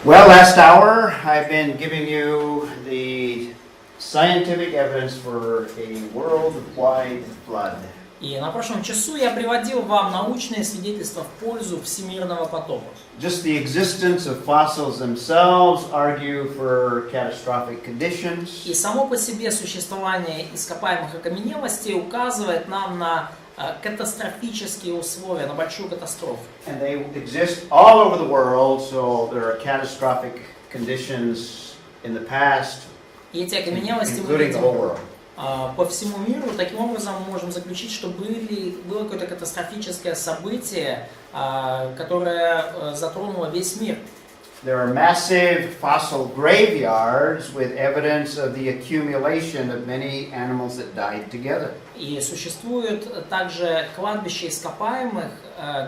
Well, last hour I've been giving you the scientific evidence for a worldwide flood. И на прошлом часу я приводил вам научные свидетельства в пользу всемирного потопа. Just the existence of fossils themselves argue for catastrophic conditions. И само по себе существование ископаемых окаменелостей указывает нам на катастрофические условия, на большую катастрофу. And they exist all over the world, so there are catastrophic conditions in the past, И эти окаменелости мы including the whole видим world. по всему миру. Таким образом, мы можем заключить, что было какое-то катастрофическое событие, которое затронуло весь мир. There are massive fossil graveyards with evidence of the accumulation of many animals that died together. И существует также кладбища ископаемых,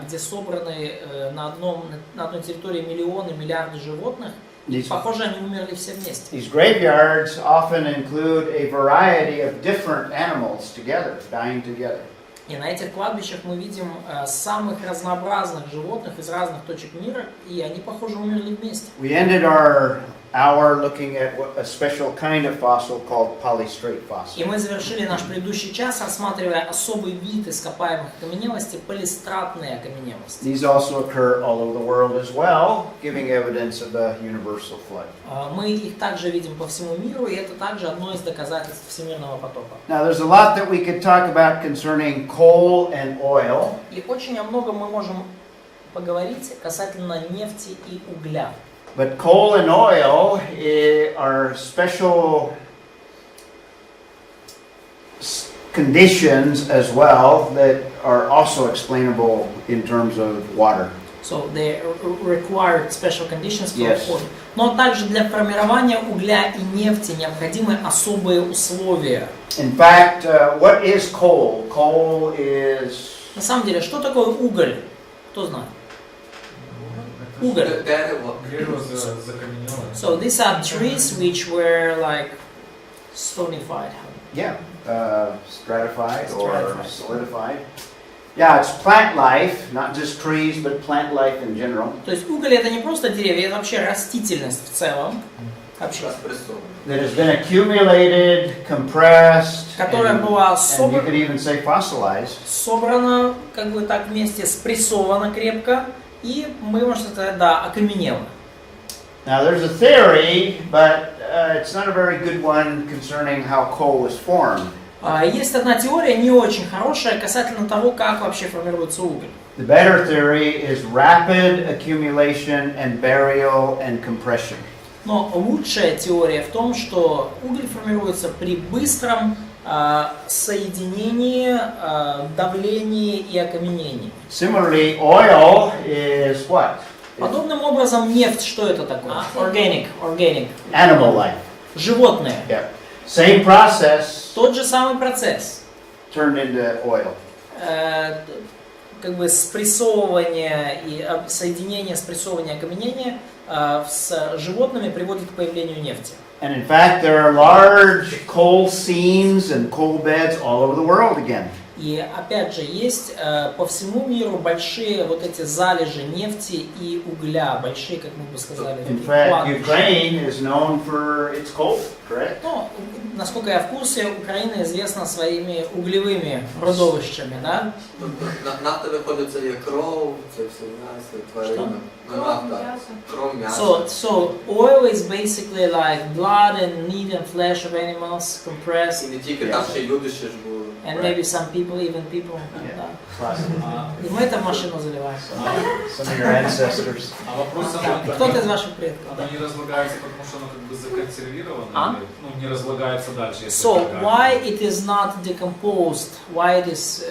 где собраны на одной территории миллионы, миллиарды животных. И, похоже, они умерли все вместе. These graveyards often include a variety of different animals together, dying together. И на этих кладбищах мы видим самых разнообразных животных из разных точек мира, и они, похоже, умерли вместе. We ended our hour looking at a special kind of fossil called polystrate fossil. И мы завершили наш предыдущий час, рассматривая особый вид ископаемых окаменелостей, полистратные окаменелости. These also occur all over the world as well, giving evidence of the universal flood. Мы их также видим по всему миру, и это также одно из доказательств всемирного потопа. Now there's a lot that we could talk about concerning coal and oil. И очень о многом мы можем поговорить касательно нефти и угля. But coal and oil are special conditions as well that are also explainable in terms of water. So they require special conditions for Yes. oil. Но также для формирования угля и нефти необходимы особые условия. In fact, what is coal? Coal is... На самом деле, что такое уголь? Кто знает? Уголь. So these are trees which were like stonified. Yeah, stratified or solidified. Yeah, it's plant life, not just trees, but plant life in general. То есть уголь это не просто деревья, это вообще растительность в целом. Вообще. That has been accumulated, compressed, Которая была and you could even say fossilized. собрана как бы так вместе, спрессована крепко, и мы можем сказать, да, окаменела. Now there's a theory, but it's not a very good one concerning how coal is formed. Есть одна теория, не очень хорошая, касательно того, как вообще формируется уголь. The better theory is rapid accumulation and burial and compression. Но лучшая теория в том, что уголь формируется при быстром соединении, давлении и окаменении. Similarly, oil is what? Подобным образом нефть, что это такое? Organic. Animal life. Животные. Yeah. Same process Тот же самый процесс. turned into oil. Как бы спрессовывание и соединение, спрессовывание, окаменение с животными приводит к появлению нефти. And in fact, there are large coal seams and coal beds all over the world again. И опять же, есть по всему миру большие вот эти залежи нефти и угля, большие, как мы бы сказали, In fact, Ukraine is known for its coal, correct? Ну, насколько я в курсе, Украина известна своими углевыми родовищами, да? Нафта виходить, це є кров, це все м'ясо, тварина. Кров, м'ясо. So oil is basically like blood and meat and flesh of animals compressed. І не тільки там ще й люди ще ж були. And maybe some people, even people. Да. И мы это в машину заливаем. Some of your ancestors. А вопрос Кто-то из ваших предков. Оно не разлагается, потому что оно как бы законсервировано, ну, не разлагается дальше. So why it is not decomposed? Why it is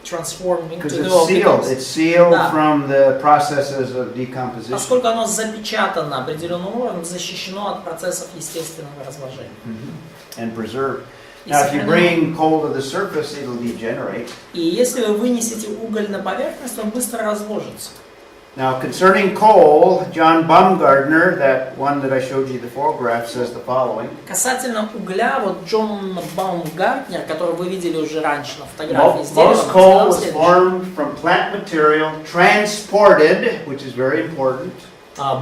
transformed into Because the it's sealed. oil? It's sealed Да. from the processes of decomposition. Поскольку оно запечатано определенным образом, защищено от процессов естественного разложения. And preserved. Now, if you bring coal to the surface, it'll degenerate. И если вы вынесете уголь на поверхность, он быстро разложится. Now, concerning coal, John Baumgartner, that one that I showed you the photograph, says the following. Касательно угля, вот Джон Баумгартнер, которого вы видели уже раньше на фотографии с деревом, Most coal was formed from plant material, transported, which is very important.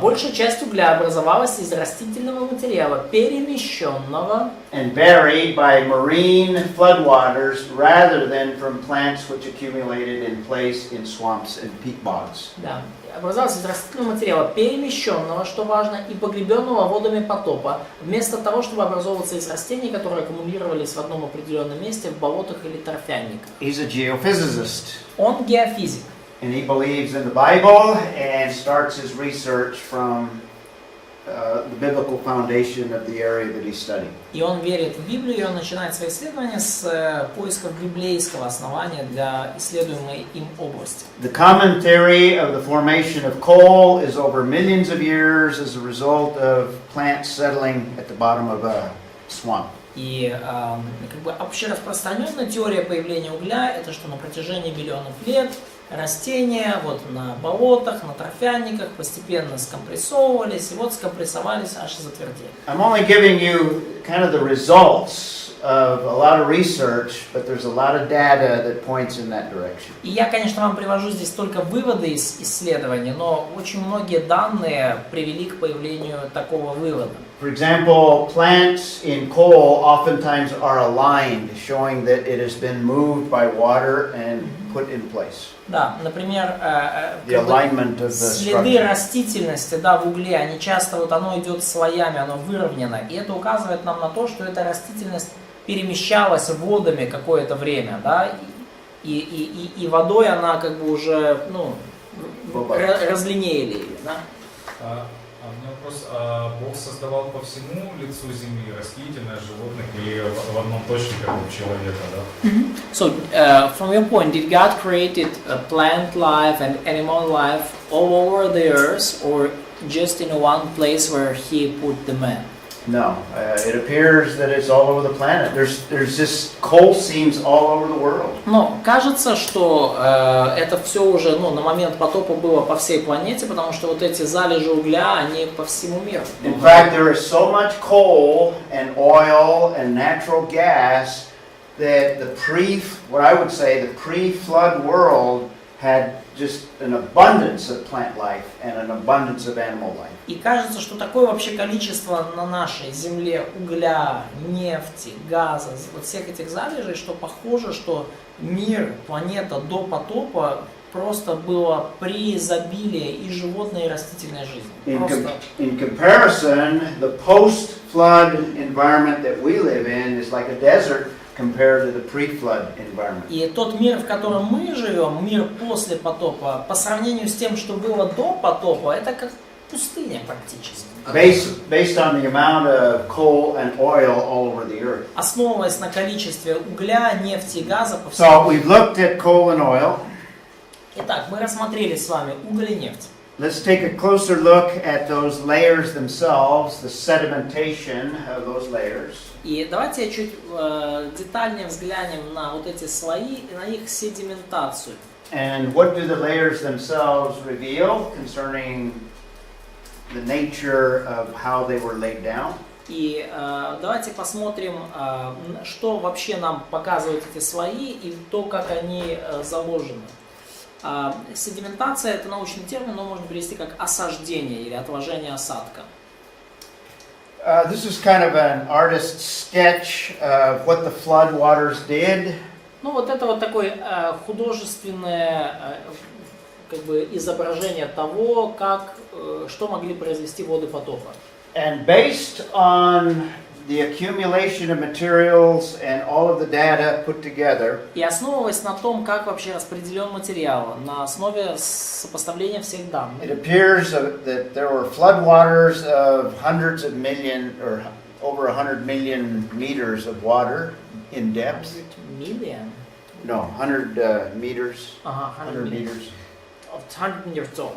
Большая часть угля образовалась из растительного материала, перемещенного and buried by marine floodwaters rather than from plants which accumulated in place in swamps and peat bogs. Да, образовалась из растительного материала, перемещенного, что важно, и погребенного водами потопа, вместо того, чтобы образовываться из растений, которые аккумулировались в одном определенном месте в болотах или торфяниках. He's a geophysicist. Он геофизик. And he believes in the Bible and starts his research from the biblical foundation of the area that he's studying. И он верит в Библию, и он начинает свои исследования с поисков библейского основания для исследуемой им области. The common theory of the formation of coal is over millions of years as a result of plants settling at the bottom of a swamp. И как бы общераспространенная теория появления угля – это что на протяжении миллионов лет растения вот на болотах, на торфяниках постепенно скомпрессовывались, и вот скомпрессовались, аж затвердели. I'm only giving you kind of the results of a lot of research, but there's a lot of data that points in that direction. И я, конечно, вам привожу здесь только выводы из исследований, но очень многие данные привели к появлению такого вывода. For example, plants in coal oftentimes are aligned, showing that it has been moved by water and put in place. Да, например, The alignment of the следы structure. растительности, да, в угле, они часто вот оно идет слоями, оно выровнено, и это указывает нам на то, что эта растительность перемещалась водами какое-то время, да, и водой она как бы уже, ну, разлинеяли ее, да. У меня вопрос, Бог создавал по всему лицу земли растительное, животных или в одном точке, как у человека, да? So, from your point, did God created plant life and animal life all over the earth, or just in one place where He put the man? No, it appears that it's all over the planet. There's just coal seams all over the world. Но кажется, что это все уже, ну, на момент потопа было по всей планете, потому что вот эти залежи угля, они по всему миру. In fact, there is so much coal and oil and natural gas that what I would say, the pre-flood world had just an abundance of plant life and an abundance of animal life. И кажется, что такое вообще количество на нашей земле угля, нефти, газа, вот всех этих залежей, что похоже, что мир, планета до потопа просто было преизобилие и животной, и растительной жизни. In comparison, the post-flood environment that we live in is like a desert compared to the pre-flood environment. И тот мир, в котором мы живем, мир после потопа, по сравнению с тем, что было до потопа, это как пустыня практически. Based on the amount of coal and oil all over the earth. Основываясь на количестве угля, нефти и газа по всему. So we've looked at coal and oil. Итак, мы рассмотрели с вами уголь и нефть. Let's take a closer look at those layers themselves, the sedimentation of those layers. И давайте чуть детальнее взглянем на вот эти слои и на их седиментацию. And what do the layers themselves reveal concerning the nature of how they were laid down? И давайте посмотрим, что вообще нам показывают эти слои и то, как они заложены. Седиментация – это научный термин, но можно перевести как осаждение или отложение осадка. This is kind of an artist's sketch of what the flood waters did. Ну вот это вот такое художественное как бы изображение того, как, что могли произвести воды потопа. And based on the accumulation of materials and all of the data put together, И основываясь на том, как вообще распределен материал, на основе сопоставления всех данных, it appears that there were floodwaters of hundreds of million or over 100 million meters of water in depth. Million? No, 100 meters. Ага, 100 meters. 100 meters tall.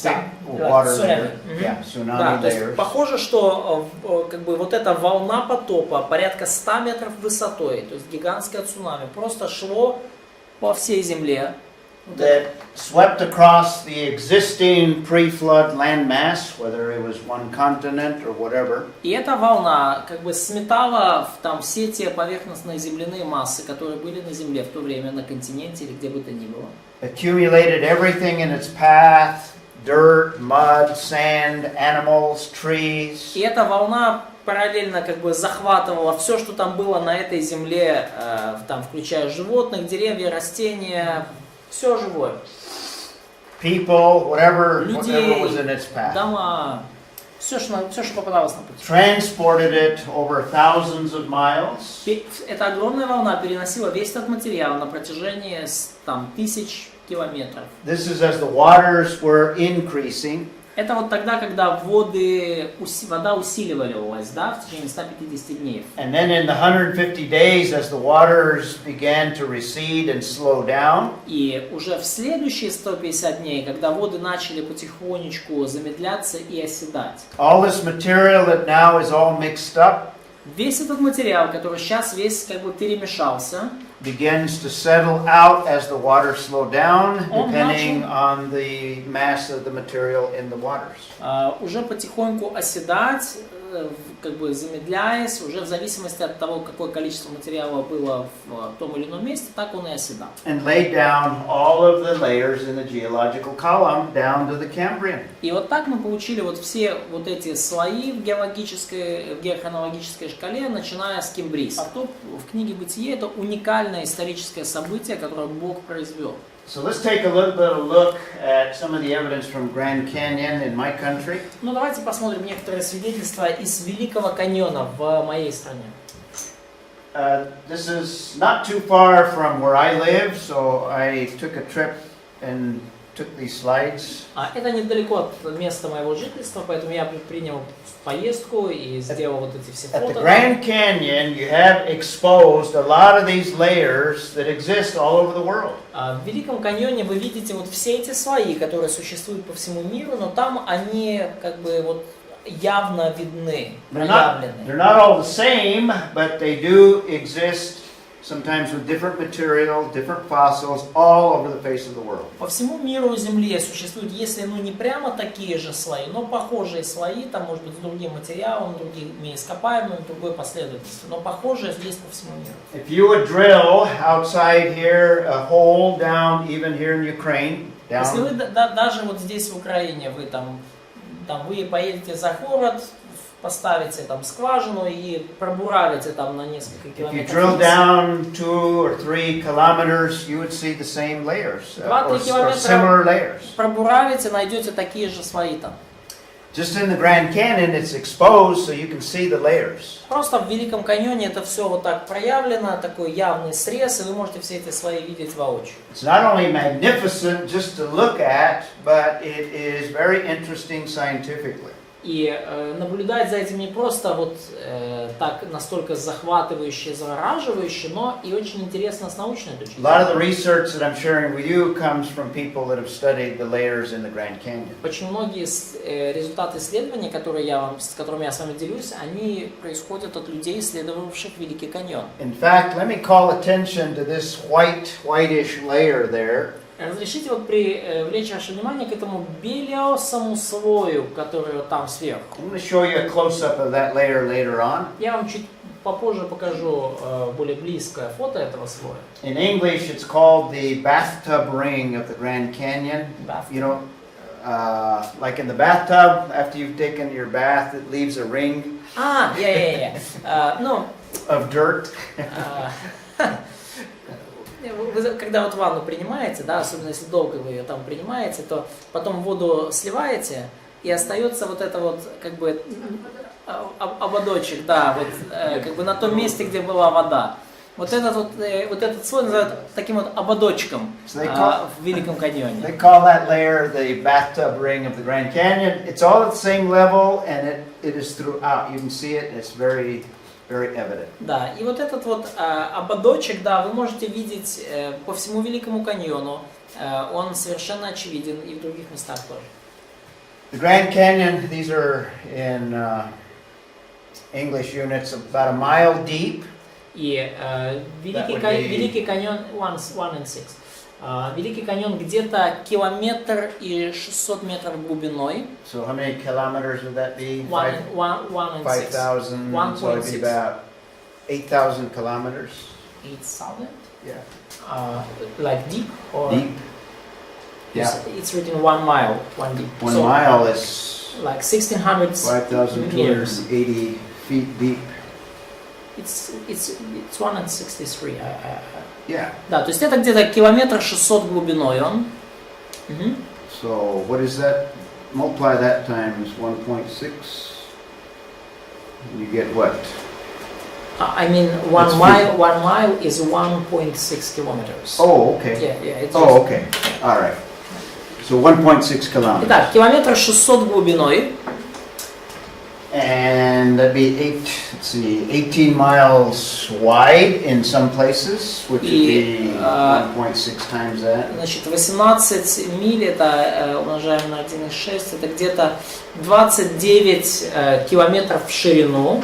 Yeah, water Tsunami. layer. Yeah, Да, tsunami то есть layers. похоже, что как бы вот эта волна потопа порядка 100 метров высотой, то есть гигантское цунами, просто шло по всей земле. That swept across the existing pre-flood landmass, whether it was one continent or whatever. И эта волна как бы сметала там все те поверхностные земляные массы, которые были на земле в то время, на континенте или где бы то ни было. Accumulated everything in its path, dirt, mud, sand, animals, trees. И эта волна параллельно как бы захватывала все, что там было на этой земле, там, включая животных, деревья, растения, все живое. People, whatever Людей, was in its path. дома, все, что попадалось на пути. Transported it over thousands of miles. Эта огромная волна переносила весь этот материал на протяжении там, 1000 километров. This is as the waters were increasing. Это вот тогда, когда вода усиливалась, да, в течение 150 дней. And then in the 150 days, as the waters began to recede and slow down, И уже в следующие 150 дней, когда воды начали потихонечку замедляться и оседать, all this material that now is all mixed up весь этот материал, который сейчас весь как бы перемешался, begins to settle out as the waters slow down, Он depending on the mass of the material in the waters. уже потихоньку оседать, как бы замедляясь, уже в зависимости от того, какое количество материала было в том или ином месте, так он и оседал. And laid down all of the layers in the geological column down to the Cambrian. И вот так мы получили вот все вот эти слои в геохронологической шкале, начиная с Кембрийского. Потоп в книге Бытие — это уникальное историческое событие, которое Бог произвел. So let's take a little bit of a look at some of the evidence from Grand Canyon in my country. Ну давайте посмотрим некоторые свидетельства из Великого каньона в моей стране. This is not too far from where I live, so I took a trip and took these slides. Это недалеко от места моего жительства, поэтому я предпринял поездку и сделал вот эти все At the фото. Grand Canyon, you have exposed a lot of these layers that exist all over the world. В Великом каньоне вы видите вот все эти слои, которые существуют по всему миру, но там они как бы вот явно видны, проявлены. They're not all the same, but they do exist sometimes with different material, different fossils, all over the face of the world. По всему миру Земли существуют, если не прямо такие же слои, но похожие слои, там может быть с другим материалом, другими ископаемыми, другой последовательностью, но похожие есть по всему миру. If you would drill outside here a hole down, even here in Ukraine, Если вы down, даже вот здесь в Украине, вы там вы поедете за город, поставите там скважину и пробуравите там на несколько if you километров. drill down 2 or 3 kilometers, you would see the same layers, or similar layers. Пробуравите, найдете такие же слои там. Just in the Grand Canyon, it's exposed, so you can see the layers. Просто в Великом каньоне это все вот так проявлено, такой явный срез, и вы можете все эти слои видеть воочию. It's not only magnificent just to look at, but it is very interesting scientifically. И наблюдать за этим не просто вот так настолько захватывающе, завораживающе, но и очень интересно с научной точки A lot of зрения. the research that I'm sharing with you comes from people that have studied the layers in the Grand Canyon. Очень многие результаты исследований, с которыми я с вами делюсь, они происходят от людей, исследовавших Великий каньон. In fact, let me call attention to this whitish layer there. Разрешите вот привлечь ваше внимание к этому белесому слою, который вот там сверху. I'm going to show you a close-up of that layer later on. Я вам чуть попозже покажу более близкое фото этого слоя. In English, it's called the bathtub ring of the Grand Canyon. You know, like in the bathtub, after you've taken your bath, it leaves a ring Ну, of dirt. вы, когда вот ванну принимаете, да, особенно если долго вы ее там принимаете, то потом воду сливаете, и остается вот это вот как бы ободочек, да, вот как бы на том месте, где была вода. Вот этот слой называют таким вот ободочком в Великом каньоне. They call that layer the bathtub ring of the Grand Canyon. It's all at the same level, and it is throughout. You can see it, and it's very evident. Да, и вот этот вот ободочек, да, вы можете видеть по всему Великому каньону. Он совершенно очевиден и в других местах тоже. The Grand Canyon, these are in English units, about a mile deep. И Великий каньон 1.6. Великий каньон где-то 1,6 метров глубиной. So how many kilometers would that be? 1.6. 5,000. So it'd be about 8,000 kilometers. 8,000? Yeah. Like deep or? Deep. Yeah. It's written 1 mile, 1 deep. 1 So, mile is like 1600 meters. 5,280 feet deep. It's 163. Yeah. Да, то есть это где-то километр 600 глубиной он. So what is that? Multiply that times 1.6. You get what? I mean, That's 1 mile is 1.6 kilometers. Oh, okay. Yeah, it's Oh, okay. All right. So 1.6 kilometers. Итак, километр 600 глубиной. And that'd be 18 miles wide in some places, which would be 1.6 times that. Значит, 18 миль, это умножаем на 1,6, это где-то 29 километров в ширину.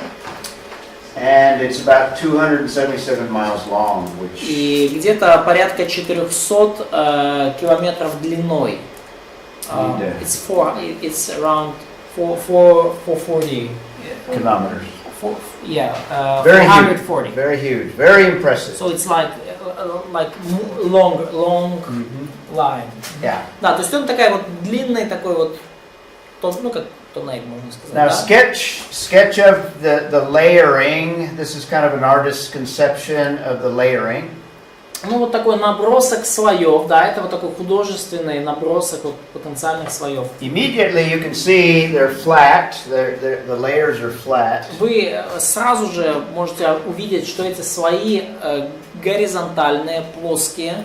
And it's about 277 miles long, which И где-то порядка 400 километров длиной. It's around 440 kilometers. Yeah, Very 440. huge. Very huge. Very impressive. So it's like long line. Yeah. Да, то есть он такая вот длинный такой вот, ну как тоннель, можно сказать. Now, Да? sketch of the layering. This is kind of an artist's conception of the layering. Ну вот такой набросок слоев, да, это вот такой художественный набросок вот потенциальных слоев. Immediately you can see they're flat. The layers are flat. Вы сразу же можете увидеть, что эти слои горизонтальные, плоские.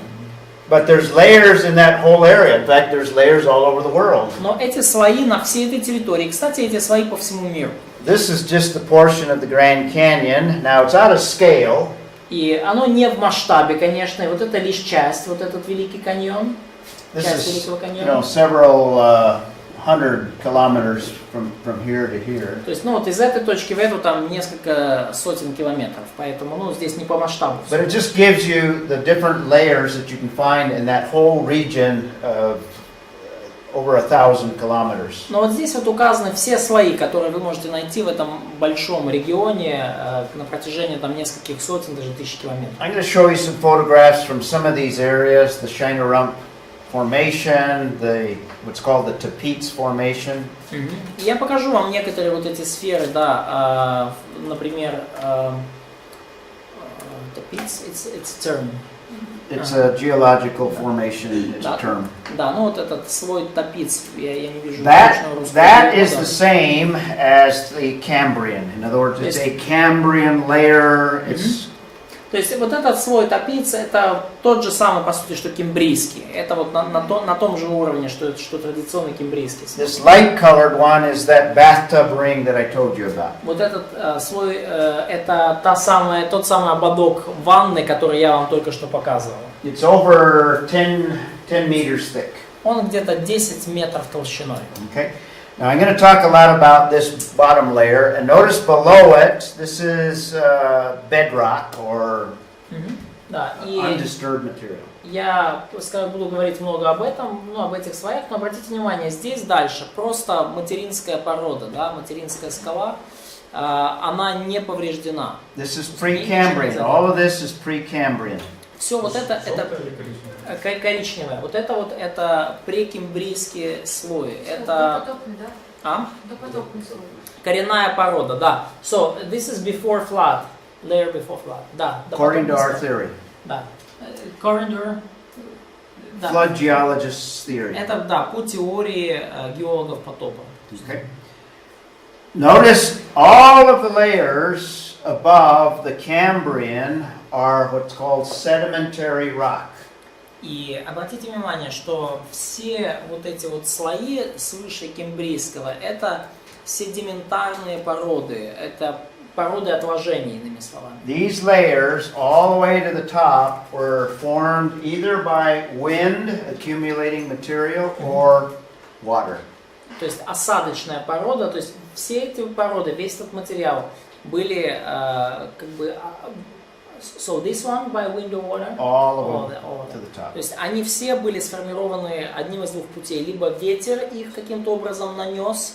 But there's layers in that whole area. In fact, there's layers all over the world. Но эти слои на всей этой территории, кстати, эти слои по всему миру. This is just the portion of the Grand Canyon. Now it's out of scale. И оно не в масштабе, конечно, и вот это лишь часть, вот этот Великий каньон, часть Великого каньона. Several hundred kilometers from here to here. То есть, ну вот из этой точки в эту там несколько сотен километров, поэтому, ну, здесь не по масштабу. But it just gives you the different layers that you can find in that whole region of over 1,000 kilometers. Но вот здесь вот указаны все слои, которые вы можете найти в этом большом регионе на протяжении там нескольких сотен, даже тысяч километров. I'm going to show you some photographs from some of these areas, the Shinerump Formation, what's called the Tapeats Formation. Я покажу вам некоторые вот эти сферы, да, например, Tapeats, it's a term. It's a geological formation, it's a term. Да, ну вот этот слой Тапиц, я не вижу That русского is перевода. the same as the Cambrian. In other words, it's a Cambrian layer. It's То есть вот этот слой Тапиц, это тот же самый, по сути, что кембрийский. Это вот на том же уровне, что традиционный кембрийский слой. this light-colored one is that bathtub ring that I told you about. Вот этот слой, это тот самый ободок ванны, который я вам только что показывал. It's over 10 meters thick. Он где-то 10 метров толщиной. Okay. Now I'm going to talk a lot about this bottom layer, and notice below it, this is bedrock or Да, и undisturbed material. я буду говорить много об этом, ну, об этих слоях, но обратите внимание, здесь дальше просто материнская порода, да, материнская скала, она не повреждена. This is Precambrian. All of this is Precambrian. Все вот это коричневое. Вот это прекембрийские слои. Это коренная порода, да. So this is before flood, layer before flood. Да. According to our theory. Да. Corridor. Да. Flood geologists' theory. Это, да, по теории геологов потопа. Okay. Notice all of the layers above the Cambrian are what's called sedimentary rock. И обратите внимание, что все вот эти вот слои свыше кембрийского — это седиментарные породы, это породы отложений, иными словами. These layers all the way to the top were formed either by wind accumulating material or water. То есть осадочная порода, то есть все эти породы, весь этот материал были как бы... So this one by wind or water? All of them to the top. То есть они все были сформированы одним из двух путей. Либо ветер их каким-то образом нанес,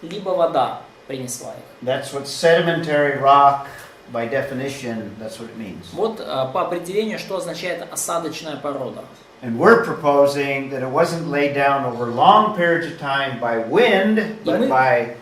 либо вода принесла их. That's what sedimentary rock, by definition, that's what it means. Вот по определению, что означает осадочная порода. And we're proposing that it wasn't laid down over long periods of time by wind, but by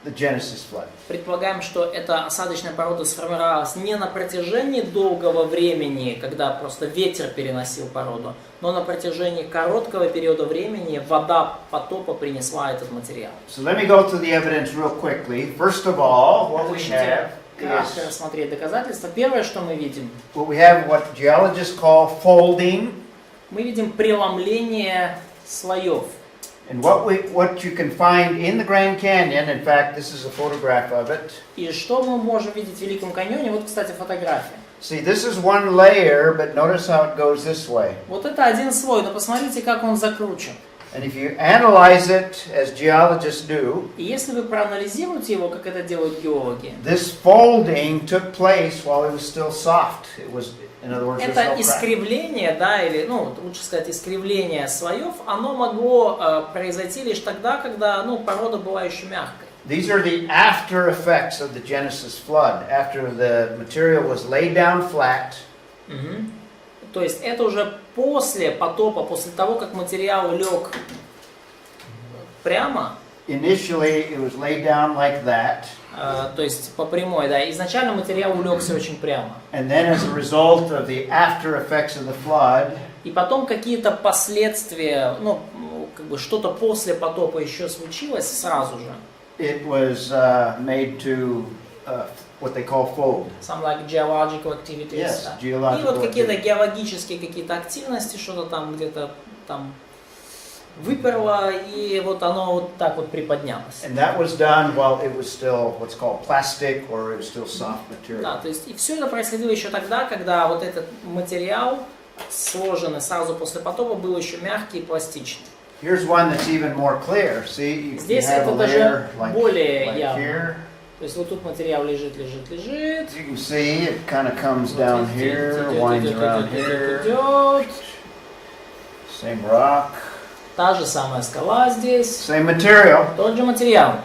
the Genesis flood. Предполагаем, что эта осадочная порода сформировалась не на протяжении долгого времени, когда просто ветер переносил породу, но на протяжении короткого периода времени вода потопа принесла этот материал. So let me go through the evidence real quickly. First of all, what we have Кратко is рассмотреть доказательства. Первое, что мы видим, what geologists call folding. мы видим преломление слоев. And what you can find in the Grand Canyon, in fact, this is a photograph of it. И что мы можем видеть в Великом каньоне? Вот, кстати, фотография. See, this is one layer, but notice how it goes this way. Вот это один слой, но посмотрите, как он закручен. And if you analyze it, as geologists do, И если вы проанализируете его, как это делают геологи, this folding took place while it was still soft. It was, in other words, there's no это crack. искривление, да, или, ну, лучше сказать, искривление слоев, оно могло произойти лишь тогда, когда, ну, порода была еще мягкой. These are the after effects of the Genesis flood. After the material was laid down flat, То есть это уже после потопа, после того, как материал лег прямо, initially it was laid down like that, то есть по прямой, да, изначально материал улегся очень прямо. and then as a result of the after effects of the flood, И потом какие-то последствия, ну, как бы что-то после потопа еще случилось сразу же. it was made to what they call fold. Some like geological activities. Yes, Да. geological И вот какие-то activities. геологические какие-то активности, что-то там где-то там выперло, и вот оно вот так вот приподнялось. And that was done while it was still what's called plastic, or it was still soft material. Да, то есть и все это происходило еще тогда, когда вот этот материал, сложенный сразу после потопа, был еще мягкий и пластичный. Here's one that's even more clear. See, you Здесь have a это даже layer like более явно. here. То есть вот тут материал лежит. You can see it kind of comes down Вот here, идет, winds идет, around идет, here. идет. Same rock, Та же самая скала здесь, same material. тот же материал,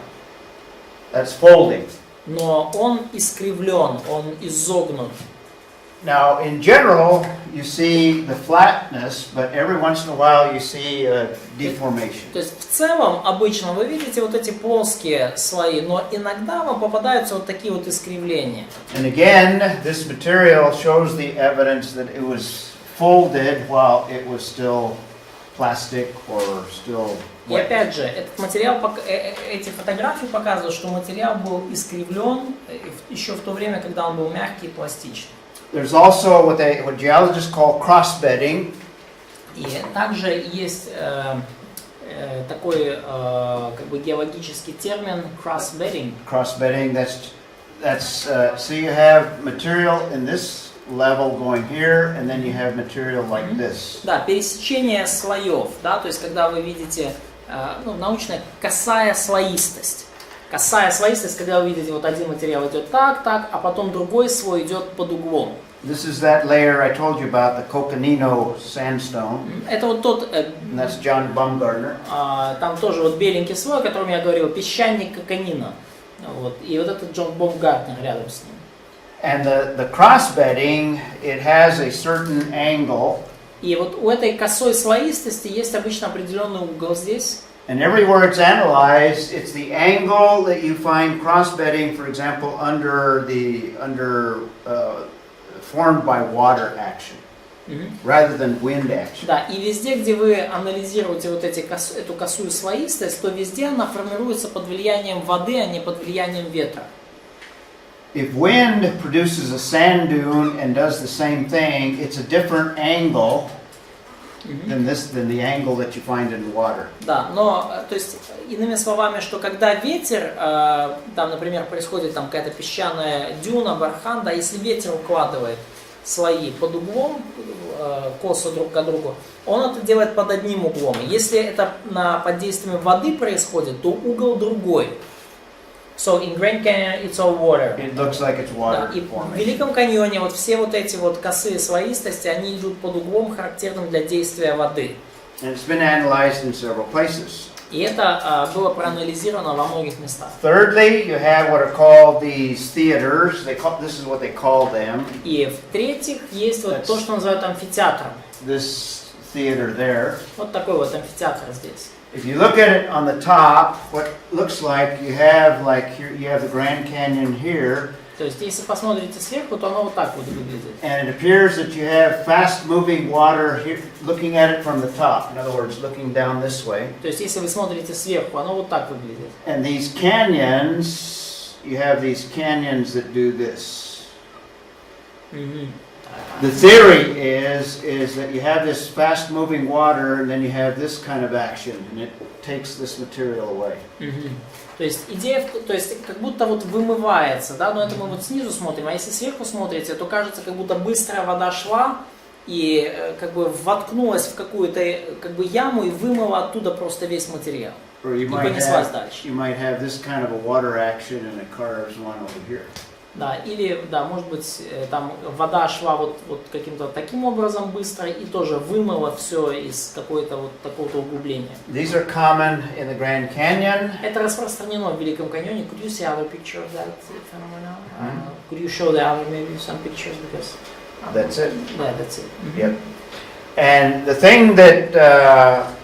That's folding. но он искривлен, он изогнут. Now, in general, you see the flatness, but every once in a while you see a deformation. То есть в целом обычно вы видите вот эти плоские слои, но иногда вам попадаются вот такие вот искривления. And again, this material shows the evidence that it was folded while it was still plastic or still И wet. опять же, этот материал, эти фотографии показывают, что материал был искривлен еще в то время, когда он был мягкий и пластичный. There's also what geologists call cross-bedding. И также есть такой как бы геологический термин cross-bedding. Cross-bedding, so you have material in this level going here, and then you have material like this. Да, пересечение слоев, да, то есть когда вы видите, ну, научная косая слоистость. Косая слоистость, когда вы видите, вот один материал идет так, а потом другой слой идет под углом. This is that layer I told you about, the Coconino sandstone. Это вот тот, And that's John Baumgartner. там тоже вот беленький слой, о котором я говорил, песчаник коконина. Вот, и вот этот Джон Баумгартнер рядом с ним. And the cross-bedding, it has a certain angle. И вот у этой косой слоистости есть обычно определенный угол здесь. And everywhere it's analyzed, it's the angle that you find cross-bedding, for example, formed by water action, rather than wind action. Да, и везде, где вы анализируете вот эту косую слоистость, то везде она формируется под влиянием воды, а не под влиянием ветра. If wind produces a sand dune and does the same thing, it's a different angle than the angle that you find in water. Да, но, то есть, иными словами, что когда ветер, там, например, происходит там какая-то песчаная дюна, бархан, да, если ветер укладывает слои под углом, косо друг к другу, он это делает под одним углом. Если это под действием воды происходит, то угол другой. So in Grand Canyon it's all water. It looks like it's water Да, и в formation. Великом каньоне вот все вот эти вот косые слоистости, они идут под углом, характерным для действия воды. And it's been analyzed in several places. И это было проанализировано во многих местах. Thirdly, you have what are called these theaters. This is what they call them. И в-третьих, есть вот то, что называют амфитеатром. This theater there. Вот такой вот амфитеатр здесь. If you look at it on the top, what looks like you have here, you have the Grand Canyon here. То есть, если посмотрите сверху, то оно вот так вот выглядит. And it appears that you have fast-moving water here, looking at it from the top. In other words, looking down this way. То есть, если вы смотрите сверху, оно вот так выглядит. And these canyons, you have these canyons that do this. The theory is that you have this fast-moving water, and then you have this kind of action, and it takes this material away. То есть идея, то есть как будто вот вымывается, да, но это мы вот снизу смотрим, а если сверху смотрите, то кажется, как будто быстрая вода шла и как бы воткнулась в какую-то как бы яму и вымыла оттуда просто весь материал. И понеслась дальше. You might have this kind of a water action, and it carves one over here. Да, или, да, может быть, там вода шла вот каким-то таким образом быстро и тоже вымыла все из какого-то вот такого-то углубления. These are common in the Grand Canyon. Это распространено в Великом каньоне. Could you see other picture of that phenomenon? Could you show the other maybe some pictures because That's it. Yeah, that's it. Yep. And the thing that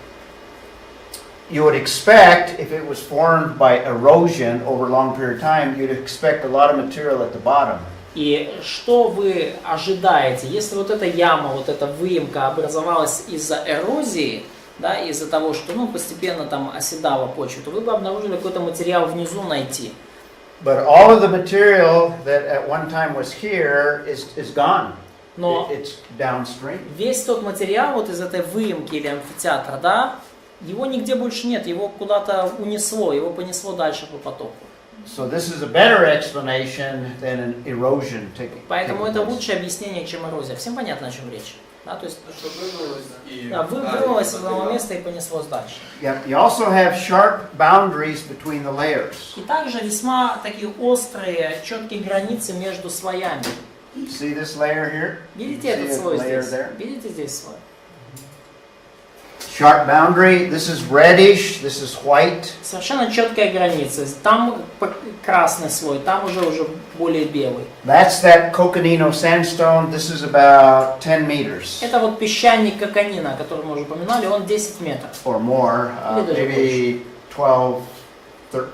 you would expect, if it was formed by erosion over a long period of time, you'd expect a lot of material at the bottom. И что вы ожидаете, если вот эта яма, вот эта выемка образовалась из-за эрозии, да, из-за того, что постепенно там оседала почва, то вы бы обнаружили какой-то материал внизу найти. But all of the material that at one time was here is gone. Но It's downstream. весь тот материал вот из этой выемки или амфитеатра, да, его нигде больше нет, его куда-то унесло, его понесло дальше по потоку. So this is a better explanation than an erosion taking. Поэтому это лучшее объяснение, чем эрозия. Всем понятно, о чем речь? Да, то есть, вымылось из одного места и понеслось дальше. Yeah, you also have sharp boundaries between the layers. И также весьма такие острые, четкие границы между слоями. See this layer here? Видите этот слой layer здесь? there? Видите здесь слой? Sharp boundary. This is reddish. This is white. Совершенно четкая граница. Там красный слой, там уже более белый. That's that Coconino sandstone. This is about 10 meters. Это вот песчаник Коканина, о котором мы уже упоминали, он 10 метров. Or more. Maybe 12,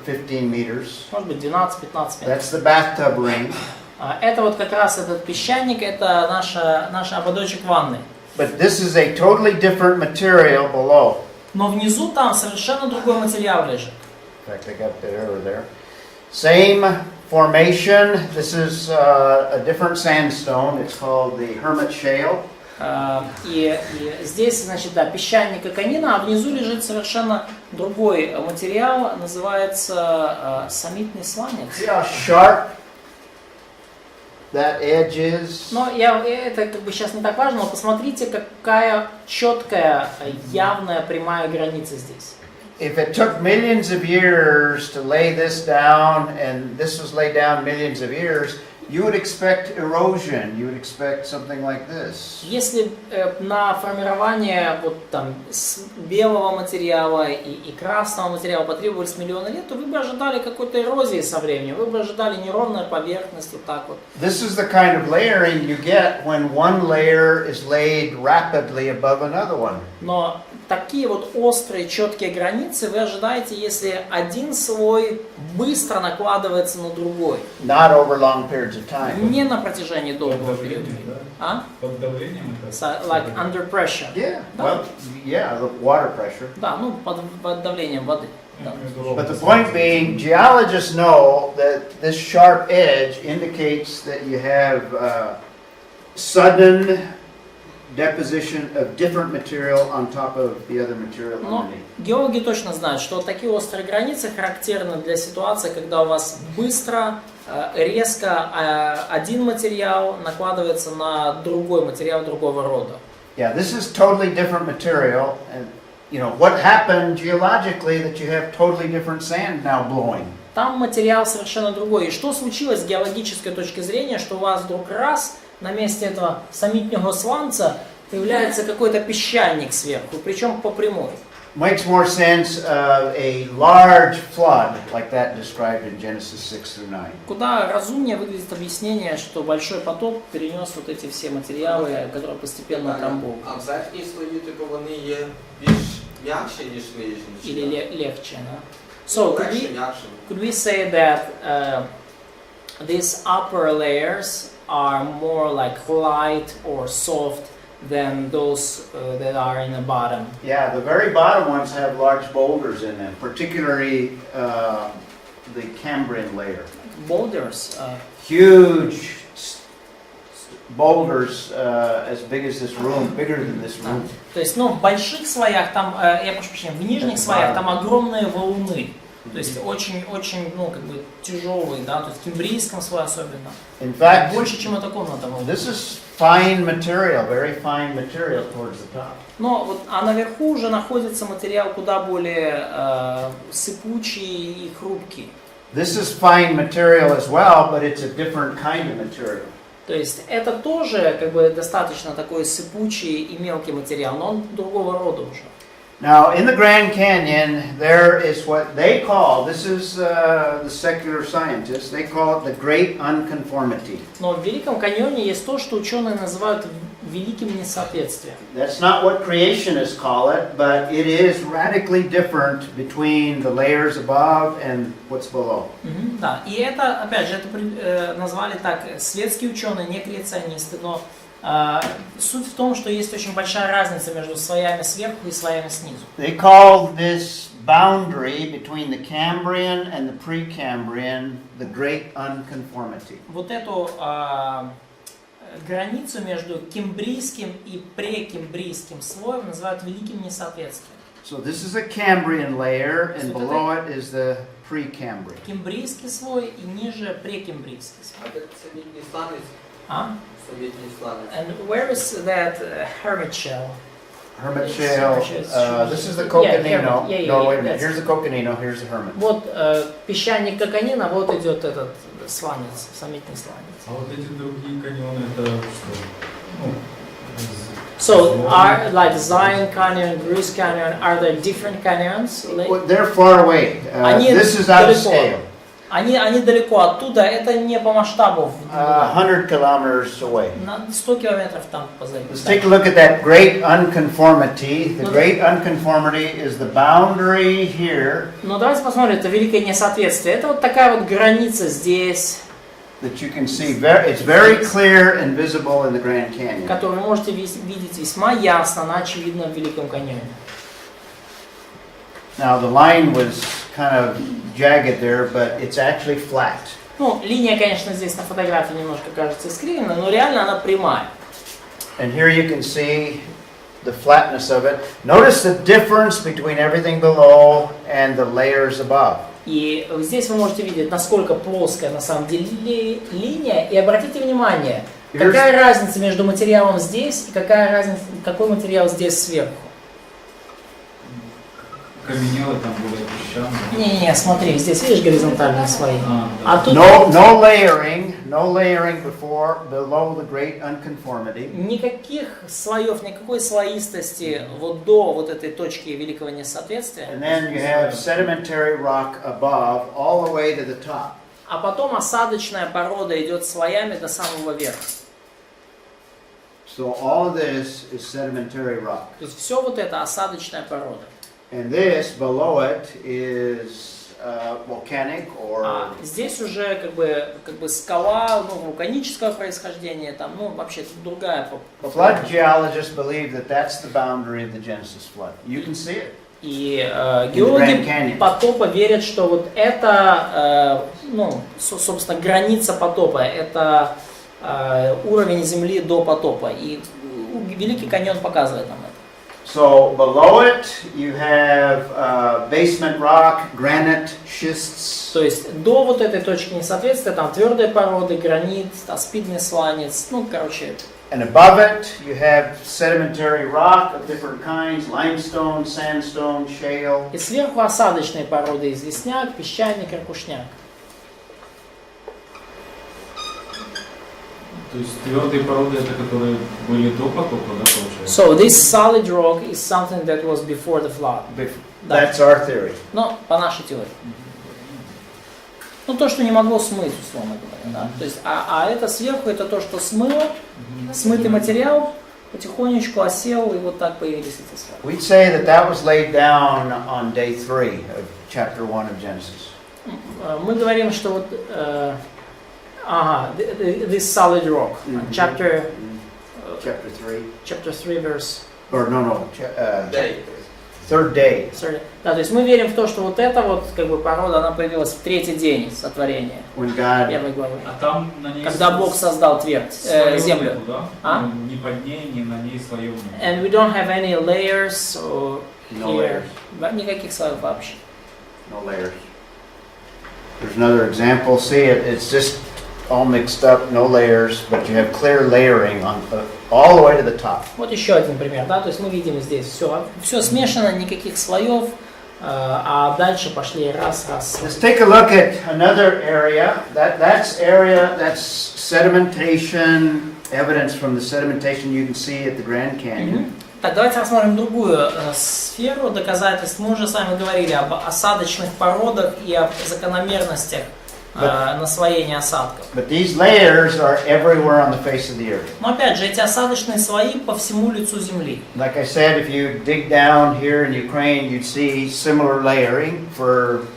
15 meters. Может быть 12-15 метров. That's the bathtub ring. Это вот как раз этот песчаник, это наш ободочек ванны. But this is a totally different material below. Но внизу там совершенно другой материал лежит. In fact, I got the error there. Same formation. This is a different sandstone. It's called the Hermit Shale. И здесь, значит, да, песчаник Коканина, а внизу лежит совершенно другой материал, называется самитный сланец. See how sharp that edge is? Но это как бы сейчас не так важно, но посмотрите, какая четкая, явная прямая граница здесь. If it took millions of years to lay this down, and this was laid down millions of years, you would expect erosion. You would expect something like this. Если на формирование вот там белого материала и красного материала потребовались миллионы лет, то вы бы ожидали какой-то эрозии со временем, вы бы ожидали неровную поверхность вот так вот. This is the kind of layering you get when one layer is laid rapidly above another one. Но такие вот острые, четкие границы вы ожидаете, если один слой быстро накладывается на другой. Not over long periods of time. Не на протяжении долгого периода. Под давлением это? Like under pressure. Yeah. Well, yeah, the water pressure. Да, под давлением воды. Да. But the point being, geologists know that this sharp edge indicates that you have sudden deposition of different material on top of the other material underneath. Геологи точно знают, что такие острые границы характерны для ситуации, когда у вас быстро, резко один материал накладывается на другой материал другого рода. Yeah, this is totally different material, and you know what happened geologically that you have totally different sand now blowing. Там материал совершенно другой. И что случилось с геологической точки зрения, что у вас вдруг раз на месте этого самитного сланца появляется какой-то песчаник сверху, причем по прямой. makes more sense of a large flood like that described in Genesis 6-9. Куда разумнее выглядит объяснение, что большой потоп перенес вот эти все материалы, которые постепенно трамбовали. А в верхній слої, типу, вони є більш м'якші, ніж нижні? Или легче, да? So could we say that these upper layers are more like light or soft than those that are in the bottom? Yeah, the very bottom ones have large boulders in them, particularly the Cambrian layer. Boulders? Huge boulders as big as this room, bigger than this room. То есть, ну, в больших слоях там, я прошу прощения, в нижних слоях там огромные валуны. То есть очень, ну, как бы тяжелые, да, то есть в кембрийском слое особенно. In fact, больше, чем эта комната. This is fine material, very fine material towards the top. Но вот, а наверху уже находится материал куда более сыпучий и хрупкий. This is fine material as well, but it's a different kind of material. То есть это тоже как бы достаточно такой сыпучий и мелкий материал, но он другого рода уже. Now, in the Grand Canyon, there is what they call, this is the secular scientists, they call it the Great Unconformity. Но в Великом каньоне есть то, что ученые называют великим несоответствием. That's not what creationists call it, but it is radically different between the layers above and what's below. Да, и это, опять же, это назвали так светские ученые, не креационисты, но суть в том, что есть очень большая разница между слоями сверху и слоями снизу. They call this boundary between the Cambrian and the Precambrian the Great Unconformity. Вот эту границу между кембрийским и прекембрийским слоем называют великим несоответствием. So this is a Cambrian layer, and below it is the Precambrian. Кембрийский слой и ниже прекембрийский слой. Самітній сланець. Самітній сланець. And where is that hermit shell? Hermit shell. This is the coconino. No, wait a minute. Here's the coconino. Here's the hermit. Вот песчаник коконина, вот идет этот сланец, самитный сланец. А вот эти другие каньоны, это что? Ну, So, are like Zion Canyon, Bruce Canyon, are there different canyons? They're far away. This is out of scale. Они далеко оттуда, это не по масштабу. 100 kilometers away. На 100 километров там позади. Let's take a look at that great unconformity. The great unconformity is the boundary here. Ну давайте посмотрим, это великое несоответствие. Это вот такая вот граница здесь. That you can see, it's very clear and visible in the Grand Canyon. Которую вы можете видеть весьма ясно, она очевидна в Великом каньоне. Now the line was kind of jagged there, but it's actually flat. Ну, линия, конечно, здесь на фотографии немножко кажется искривленной, но реально она прямая. And here you can see the flatness of it. Notice the difference between everything below and the layers above. И здесь вы можете видеть, насколько плоская на самом деле линия. И обратите внимание, какая разница между материалом здесь и какой материал здесь сверху. каменело там было песчаное. Не, смотри, здесь видишь горизонтальные слои. А тут no layering below the great unconformity. Никаких слоев, никакой слоистости вот до вот этой точки великого несоответствия. And then you have sedimentary rock above all the way to the top. А потом осадочная порода идет слоями до самого верха. So all of this is sedimentary rock. То есть все вот это осадочная порода. And this below it is volcanic or. Здесь уже как бы скала, вулканического происхождения, там, вообще другая. Flood geologists believe that that's the boundary of the Genesis flood. You can see it. И геологи потопа верят, что вот это, собственно, граница потопа, это уровень земли до потопа. И Великий каньон показывает нам это. So below it you have basement rock, granite, schists. То есть до вот этой точки несоответствия там твердые породы, гранит, аспидный сланец, And above it you have sedimentary rock of different kinds, limestone, sandstone, shale. И сверху осадочные породы, известняк, песчаник, ракушняк. То есть твердые породы это которые были до потопа, да, получается? So this solid rock is something that was before the flood. That's our theory. Но по нашей теории. Ну, то, что не могло смыть, условно говоря, да. То есть, а это сверху, это то, что смыло, смытый материал, потихонечку осел, и вот так появились эти слои. We'd say that was laid down on day 3 of chapter 1 of Genesis. Мы говорим, что вот, this solid rock, chapter 3 verse. Or no, Day. third day. Да, то есть мы верим в то, что вот эта вот как бы порода, она появилась в третий день сотворения. When God, Первой главы. А там на ней Когда Бог создал твердь, землю. Нету, да? А? Ну, ни под ней, ни на ней слоев нет. And we don't have any layers or No here. Никаких слоев вообще. no layers. There's another example. See, it's just all mixed up, no layers, but you have clear layering on all the way to the top. Вот еще один пример, да, то есть мы видим здесь все смешано, никаких слоев, а дальше пошли раз. Let's take a look at another area. That's sedimentation, evidence from the sedimentation you can see at the Grand Canyon. Так, давайте рассмотрим другую сферу доказательств. Мы уже с вами говорили об осадочных породах и об закономерностях наслоения осадков. But these layers are everywhere on the face of the earth. Но опять же, эти осадочные слои по всему лицу земли. Like I said, if you dig down here in Ukraine, you'd see similar layering for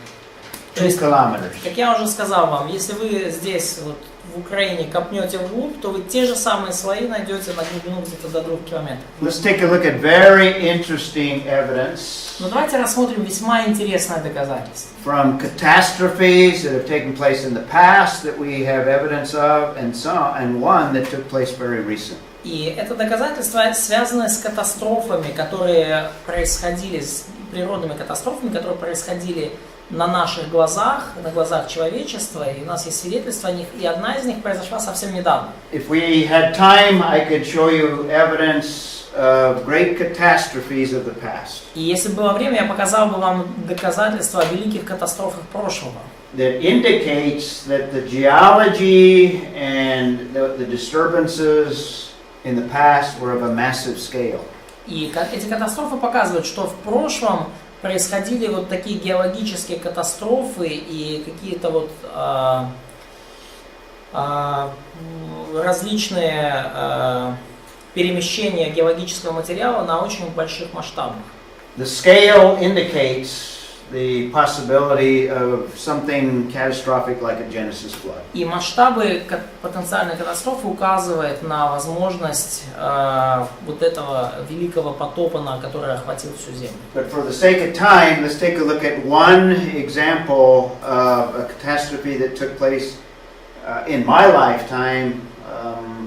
2 kilometers. Как я уже сказал вам, если вы здесь вот, в Украине копнете вглубь, то вы те же самые слои найдете на глубину где-то до 2 километров. Let's take a look at very interesting evidence Но давайте рассмотрим весьма интересное доказательство. from catastrophes that have taken place in the past that we have evidence of, and one that took place very recent. И это доказательство связано с катастрофами, которые происходили, с природными катастрофами, которые происходили на наших глазах, на глазах человечества, и у нас есть свидетельства о них, и одна из них произошла совсем недавно. If we had time, I could show you evidence of great catastrophes of the past. И если бы было время, я показал бы вам доказательства о великих катастрофах прошлого. That indicates that the geology and the disturbances in the past were of a massive scale. И эти катастрофы показывают, что в прошлом происходили вот такие геологические катастрофы и какие-то вот различные перемещения геологического материала на очень больших масштабах. The scale indicates the possibility of something catastrophic like a Genesis flood. И масштабы потенциальной катастрофы указывают на возможность вот этого великого потопа, который охватил всю землю. But for the sake of time, let's take a look at one example of a catastrophe that took place in my lifetime,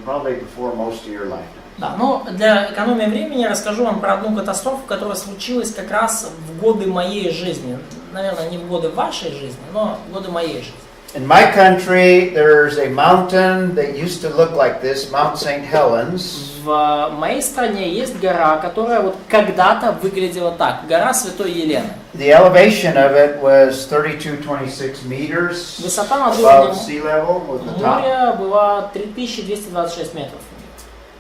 probably before most of your lifetime. Да, но для экономии времени я расскажу вам про одну катастрофу, которая случилась как раз в годы моей жизни. Наверное, не в годы вашей жизни, но в годы моей жизни. In my country, there's a mountain that used to look like this, Mount St. Helens. В моей стране есть гора, которая вот когда-то выглядела так, гора Святой Елены. The elevation of it was 3226 meters Высота над above уровнем sea level was the top. моря была 3226 метров.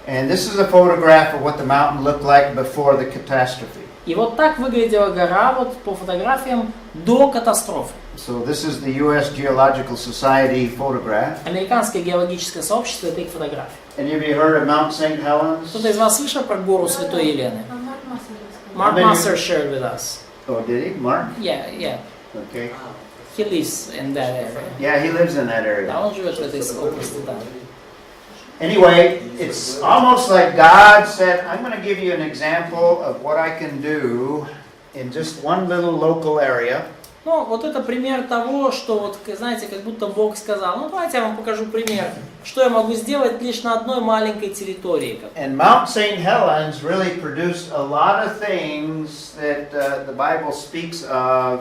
And this is a photograph of what the mountain looked like before the catastrophe. И вот так выглядела гора вот по фотографиям до катастрофы. So this is the U.S. Geological Society photograph. Американское геологическое сообщество это их фотографии. And have you heard of Mount St. Helens? Кто-то из вас слышал про гору Святой Елены? Mark Master shared with us. Oh, did he? Mark? Yeah. Okay. He lives in that area. Yeah, he lives in that area. Да, он живет в этой области, да. Anyway, it's almost like God said, I'm going to give you an example of what I can do in just one little local area. Ну, вот это пример того, что вот, знаете, как будто Бог сказал, ну давайте я вам покажу пример, что я могу сделать лишь на одной маленькой территории. And Mount St. Helens really produced a lot of things that the Bible speaks of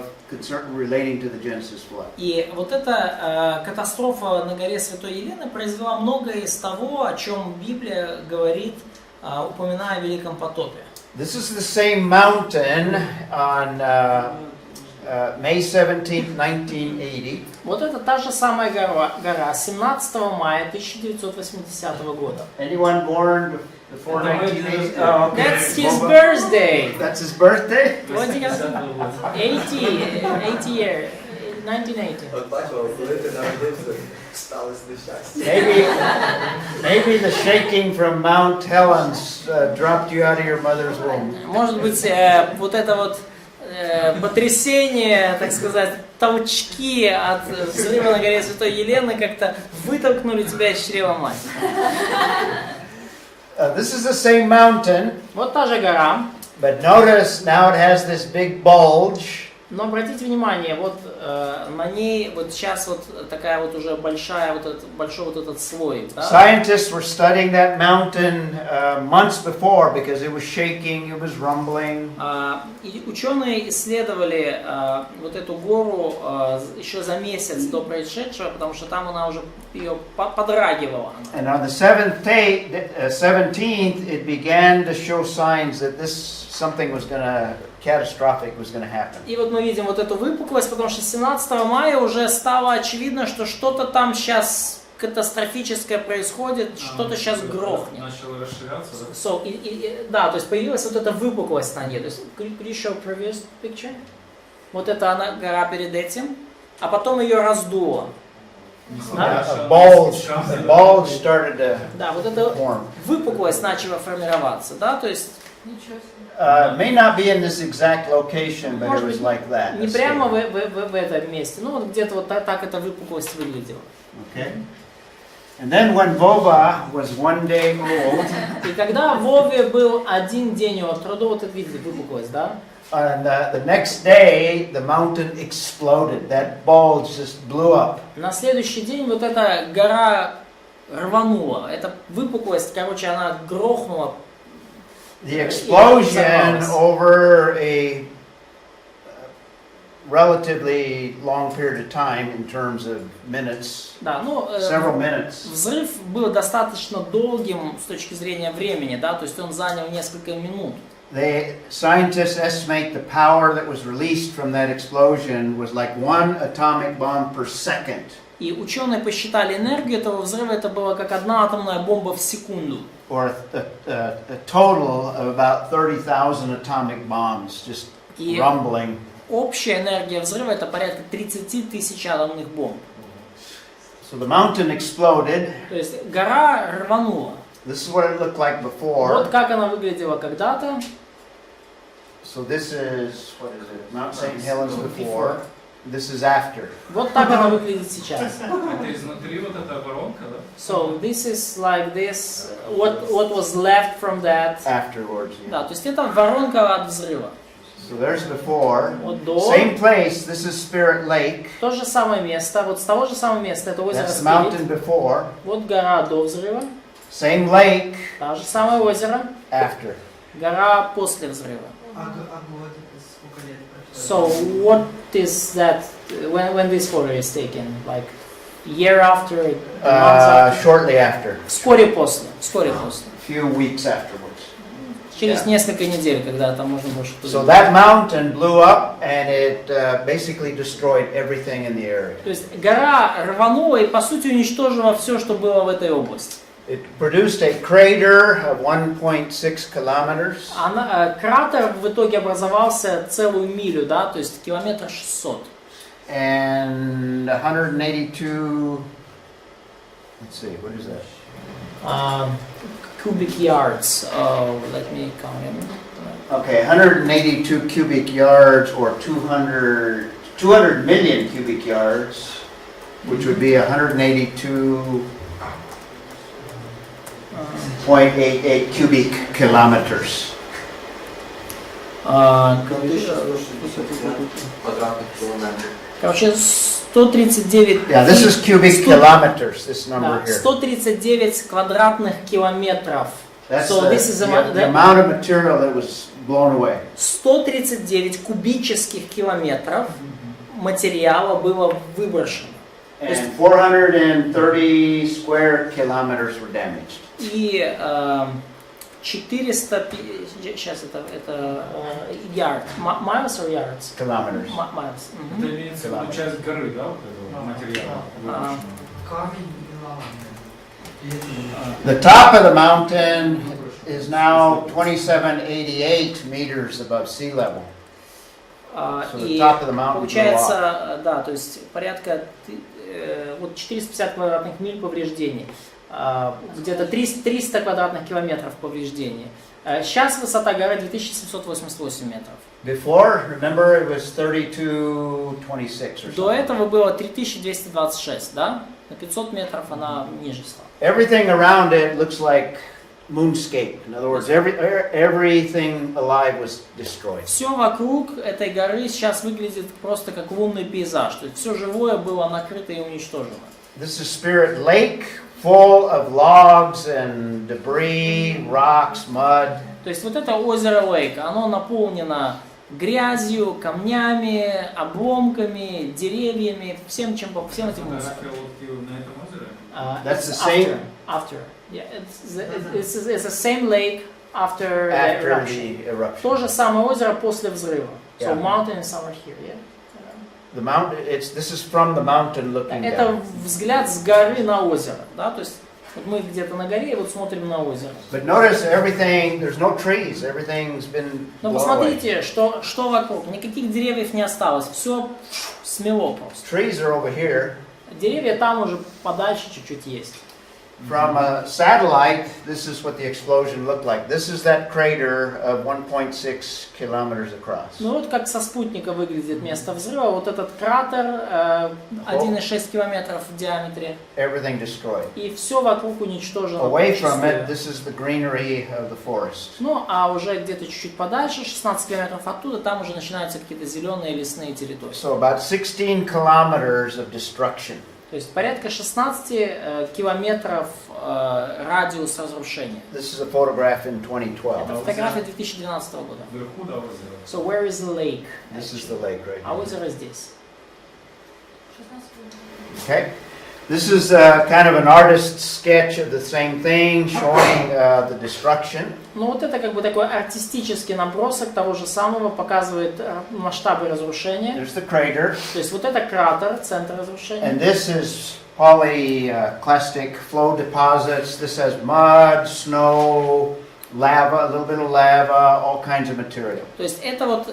relating to the Genesis flood. И вот эта катастрофа на горе Святой Елены произвела многое из того, о чем Библия говорит, упоминая о Великом потопе. This is the same mountain on May 17, 1980. Вот это та же самая гора 17 мая 1980 года. Anyone born Before 1980. Oh, okay. That's his birthday. That's his birthday? 80 year, 1980. От бачив, коли ти народився, сталося нещастя. Maybe the shaking from Mount Helens dropped you out of your mother's womb. Может быть, вот это вот потрясение, так сказать, толчки от взрыва на горе Святой Елены как-то вытолкнули тебя из чрева матери. This is the same mountain, Вот та же гора, but notice now it has this big bulge. но обратите внимание, вот на ней вот сейчас вот такая вот уже большой вот этот слой. Да? Scientists were studying that mountain months before because it was shaking, it was rumbling. И ученые исследовали вот эту гору еще за месяц до происшедшего, потому что там она уже ее подрагивала. And on the 17th, it began to show signs that something was going to catastrophic was going to happen. И вот мы видим вот эту выпуклость, потому что 17 мая уже стало очевидно, что что-то там сейчас катастрофическое происходит, что-то сейчас грохнет. Начало расширяться, да? So, да, то есть появилась вот эта выпуклость на ней. То есть, could you show previous picture? Вот это она, гора перед этим, а потом ее раздуло. A bulge started to Да, вот эта form. выпуклость начала формироваться, да, то есть May not be in this exact location, but it was like that. не прямо в этом месте, ну вот где-то вот так эта выпуклость выглядела. Okay. And then when Vova was 1 day old, И когда Вове был 1 день от роду, вот это видите выпуклость, да? and the next day the mountain exploded. That bulge just blew up. На следующий день вот эта гора рванула, эта выпуклость, короче, она грохнула. The explosion over a relatively long period of time in terms of minutes, Да, ну, several minutes. взрыв был достаточно долгим с точки зрения времени, да, то есть он занял несколько минут. The scientists estimate the power that was released from that explosion was like 1 atomic bomb per second. И ученые посчитали энергию этого взрыва, это было как 1 атомная бомба в секунду. Or a total of about 30,000 atomic bombs just rumbling. Общая энергия взрыва это порядка 30 тысяч атомных бомб. So the mountain exploded. То есть гора рванула. This is what it looked like before. Вот как она выглядела когда-то. So this is, what is it, Mount St. Helens before. This is after. Вот так она выглядит сейчас. Это изнутри вот эта воронка, да? So this is like this. What was left from that? Afterwards. Yeah. Да, то есть это воронка от взрыва. So there's before. Вот до. Same place. This is Spirit Lake. То же самое место. Вот с того же самого места это озеро That's the mountain Спирит. before. Вот гора до взрыва. Same lake. Та же самое озеро. After. Гора после взрыва. А год это сколько лет прошло? So what is that when this photo is taken? Like year after, months after? Shortly after. Вскоре после. Вскоре после. A few weeks afterwards. Через несколько недель, когда там можно больше So that mountain blew up and it basically destroyed everything in the area. То есть гора рванула и по сути уничтожила все, что было в этой области. It produced a crater of 1.6 kilometers. Кратер в итоге образовался целую милю, да, то есть километра 600. And 182, let's see, what is that? Cubic yards. Let me count them. Okay, 182 cubic yards or 200 million cubic yards, which would be 182.88 cubic kilometers. Квадратных километров. Короче, 139... Yeah, this is cubic kilometers, this number here. 139 квадратных километров. That's So this is the amount of material that was blown away. 139 кубических километров материала было выброшено. And 430 square kilometers were damaged. И 400... Сейчас это yard. Miles or yards? Kilometers. Miles. Это имеется в виду часть горы, да, вот этого материала? Камень и лава. The top of the mountain is now 2788 meters above sea level. So the И top of the mountain blew off. получается, да, то есть порядка вот 450 квадратных миль повреждений, где-то 300 квадратных километров повреждений. Сейчас высота горы 2788 метров. Before, remember, it was 3226 or До something. этого было 3226, да? На 500 метров она ниже стала. Everything around it looks like moonscape. In other words, everything alive was destroyed. Все вокруг этой горы сейчас выглядит просто как лунный пейзаж. То есть все живое было накрыто и уничтожено. This is Spirit Lake, full of logs and debris, rocks, mud. То есть вот это озеро Лейк, оно наполнено грязью, камнями, обломками, деревьями, всем этим мусором. Фотография лодки на этом озере? That's the same After. Yeah, it's the same lake after the after eruption. the eruption. То же самое озеро после взрыва. So Yeah. mountains are here, yeah? The mountain. This is from the mountain looking Это down. взгляд с горы на озеро, да, то есть вот мы где-то на горе и вот смотрим на озеро. But notice everything. There's no trees. Everything's been Но blown away. посмотрите, что вокруг, никаких деревьев не осталось, все смело просто. Trees are over here. Деревья там уже подальше чуть-чуть есть. From a satellite, this is what the explosion looked like. This is that crater of 1.6 kilometers across. Ну вот как со спутника выглядит место взрыва. Вот этот кратер 1,6 километров в диаметре. Everything destroyed. И все вокруг уничтожено. Away from впустую. it, this is the greenery of the forest. Ну а уже где-то чуть-чуть подальше, 16 километров оттуда, там уже начинаются какие-то зеленые лесные территории. So about 16 kilometers of destruction. То есть порядка 16 километров радиус разрушения. This is a photograph in Это 2012. фотография 2012 года. Вверху, да, озеро? So where is the lake? This is the lake right А here. озеро здесь. Okay. This is kind of an artist's sketch of the same thing, showing the destruction. Ну вот это как бы такой артистический набросок того же самого, показывает масштабы разрушения. There's the crater. То есть вот это кратер, центр разрушения. And this is polyclastic flow deposits. This has mud, snow, lava, a little bit of lava, all kinds of material. То есть это вот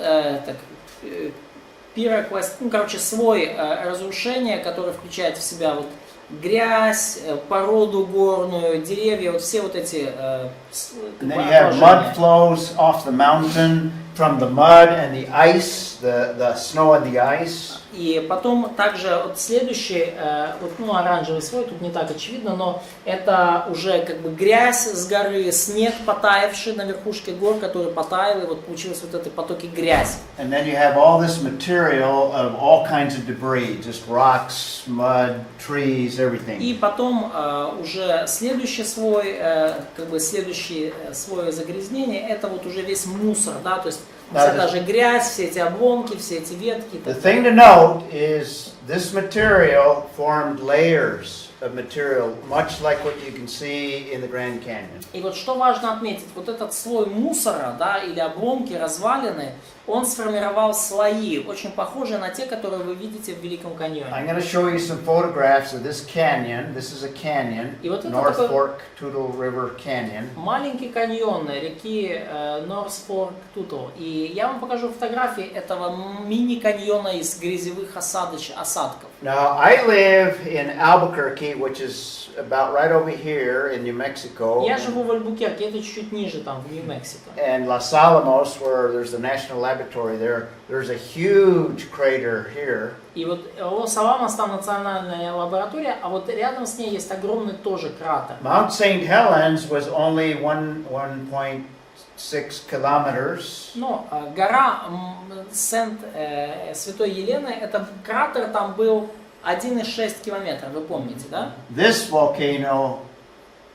пирокласт, ну короче слой разрушения, который включает в себя вот грязь, породу горную, деревья, вот все вот эти And then you have mud flows off the mountain from the mud and the ice, the snow and the ice. И потом также вот следующий, вот, ну, оранжевый слой, тут не так очевидно, но это уже как бы грязь с горы, снег потаявший на верхушке гор, который потаял, и вот получилось вот эти потоки грязи. And then you have all this material of all kinds of debris, just rocks, mud, trees, everything. И потом уже следующий слой, как бы следующий слой загрязнения, это вот уже весь мусор, да, то есть вся та же грязь, все эти обломки, все эти ветки. The thing to note is this material formed layers of material, much like what you can see in the Grand Canyon. И вот что важно отметить, вот этот слой мусора, да, или обломки, развалины, он сформировал слои, очень похожие на те, которые вы видите в Великом каньоне. I'm going to show you some photographs of this canyon. This is a canyon, И вот это North такой Fork Toutle River Canyon. маленький каньон реки North Fork Toutle. И я вам покажу фотографии этого мини-каньона из грязевых осадков. Now, I live in Albuquerque, which is about right over here in New Mexico, Я живу в Альбукерке, это чуть-чуть ниже, там, в Нью-Мексико. and Los Alamos, where there's the National Laboratory there. There's a huge crater here. И вот Лос-Аламос, там национальная лаборатория, а вот рядом с ней есть огромный тоже кратер. Mount St. Helens was only 1.6 kilometers. Но гора Святой Елены, это кратер там был 1,6 километра, вы помните, да? This volcano,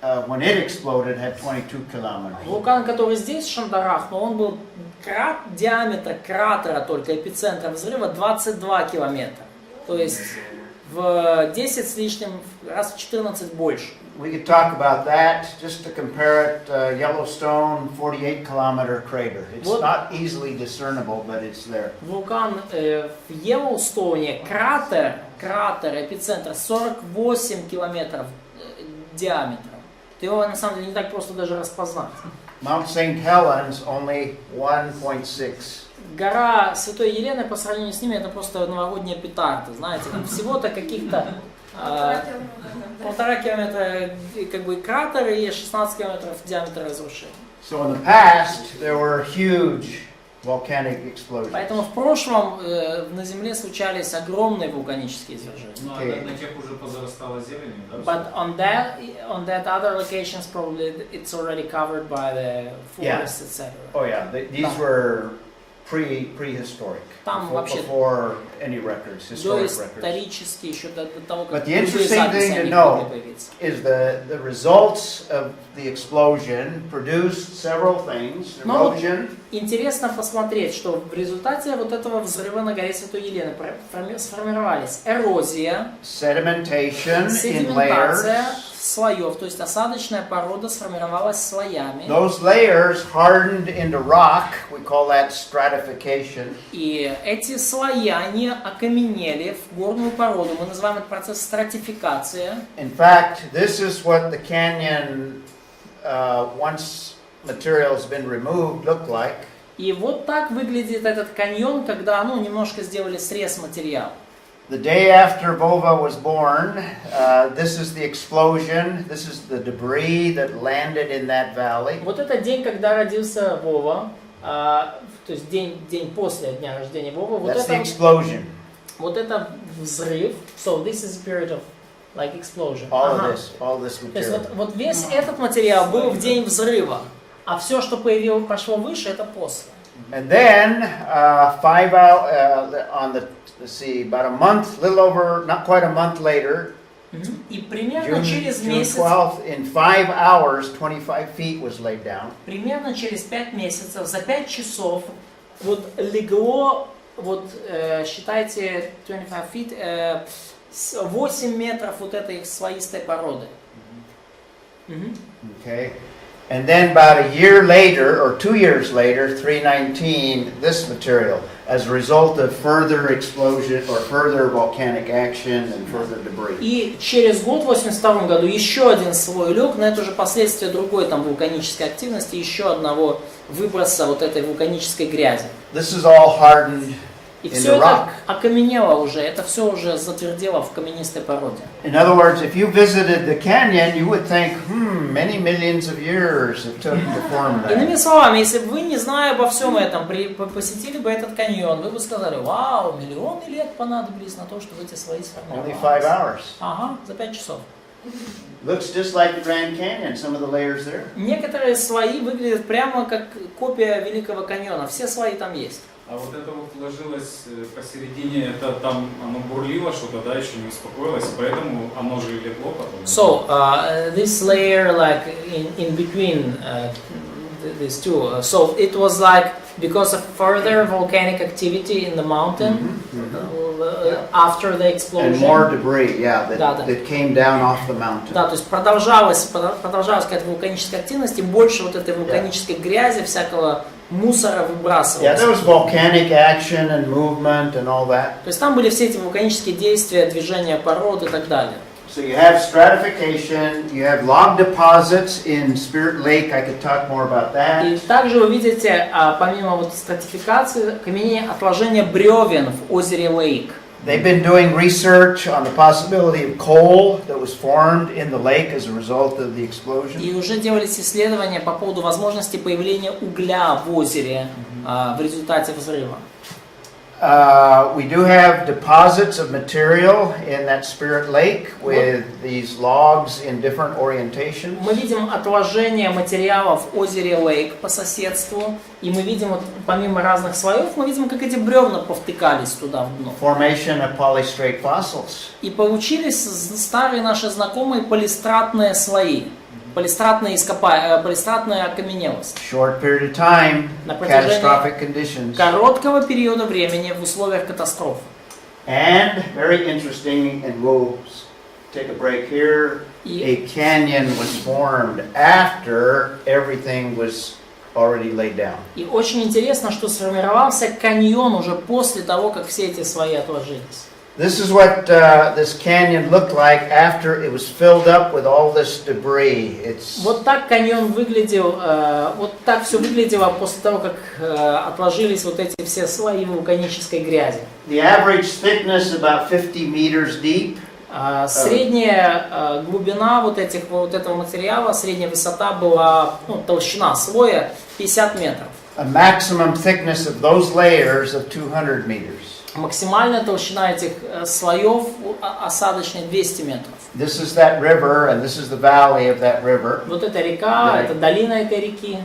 when it exploded, had 22 kilometers. Вулкан, который здесь, в Шандарах, но он был диаметр кратера, только эпицентра взрыва, 22 километра. То есть в 10 с лишним, раз в 14 больше. We could talk about that, just to compare it, Yellowstone, 48-kilometer crater. It's Вот. not easily discernible, but it's there. Вулкан в Йеллоустоуне, кратер, эпицентр, 48 километров диаметром. Его на самом деле не так просто даже распознать. Mount St. Helens only 1.6. Гора Святой Елены по сравнению с ними это просто новогодняя петарда, знаете, там всего-то каких-то 1,5 километра как бы кратер и 16 километров диаметра разрушения. So in the past, there were huge volcanic explosions. Поэтому в прошлом на Земле случались огромные вулканические извержения. Ну, а на тех уже позарастала зеленью, да? But on that other locations probably it's already covered by the forests, etc. Oh yeah, these were prehistoric. Там вообще before any records, historic records. доисторические, еще до того, But как the interesting thing to know is the results of the explosion produced several things. Erosion. Интересно посмотреть, что в результате вот этого взрыва на горе Святой Елены сформировались эрозия, Sedimentation in седиментация layers. слоев, то есть осадочная порода сформировалась слоями. Those layers hardened into rock. We call that stratification. И эти слои, они окаменели в горную породу. Мы называем этот процесс стратификация. In fact, this is what the canyon, once material has been removed, looked like. И вот так выглядит этот каньон, когда немножко сделали срез материала. The day after Vova was born, this is the explosion. This is the debris that landed in that valley. Вот это день, когда родился Вова, то есть день после дня рождения Вова. That's the explosion. Вот это взрыв. So this is a period of like explosion. All of this То есть material. вот весь этот материал был в день взрыва, а все, что пошло выше, это после. And then 5 hours on the about a month, little over, not quite a month later. И примерно через месяц, 12th, in 5 hours, 25 feet was laid down. Примерно через 5 месяцев, за 5 часов, вот легло, вот считайте 25 feet, 8 метров вот этой слоистой породы. Okay. And then about a year later, or 2 years later, 319, this material, as a result of further explosion or further volcanic action and further debris. И через год, в 1982 году, еще один слой лег, но это уже последствия другой там вулканической активности, еще одного выброса вот этой вулканической грязи. This is all hardened И in все the это rock. окаменело уже, это все уже затвердело в каменистой породе. In other words, if you visited the canyon, you would think, many millions of years it took to form that. Иными словами, если бы вы, не зная обо всем этом, посетили бы этот каньон, вы бы сказали, вау, миллионы лет понадобились на то, чтобы эти слои Only 5 сформировались. hours. Ага, за 5 часов. Looks just like the Grand Canyon, some of the layers there. Некоторые слои выглядят прямо как копия Великого каньона, все слои там есть. А вот это вот ложилось посередине, это там оно бурлило что-то, да, еще не успокоилось, поэтому оно же и легло потом. So, this layer like in between these two, so it was like because of further volcanic activity in the mountain after the explosion. And more debris, yeah, Да. that came down off the mountain. Да, то есть продолжалась какая-то вулканическая активность, и больше вот этой вулканической грязи, всякого мусора Yeah, выбрасывалось. there was volcanic action and movement and all that. То есть там были все эти вулканические действия, движения пород и так далее. So you have stratification, you have log deposits in Spirit Lake. I could talk more about that. И также вы видите, помимо вот стратификации, окаменение, отложение бревен в озере Лейк. They've been doing research on the possibility of coal that was formed in the lake as a result of the explosion. И уже делались исследования по поводу возможности появления угля в озере в результате взрыва. We do have deposits of material in that Spirit Lake with these logs in different orientations. Мы видим отложение материалов в озере Лейк по соседству, и мы видим, вот, помимо разных слоев, мы видим, как эти бревна повтыкались туда в дно. Formation of polystrate fossils. И получились старые наши знакомые полистратные слои, полистратные окаменелости. Short period of time, На протяжении catastrophic conditions. короткого периода времени в условиях катастрофы. And very interesting, and we'll take a break here. A canyon was formed after everything was already laid down. И очень интересно, что сформировался каньон уже после того, как все эти слои отложились. This is what this canyon looked like after it was filled up with all this debris. It's Вот так каньон выглядел, вот так все выглядело после того, как отложились вот эти все слои вулканической грязи. the average thickness about 50 meters deep. Средняя глубина вот этого материала, средняя высота была, ну, толщина слоя 50 метров. A maximum thickness of those layers of 200 meters. Максимальная толщина этих слоев осадочной 200 метров. This is that river, and this is the valley of that river. Вот эта река, это долина этой реки.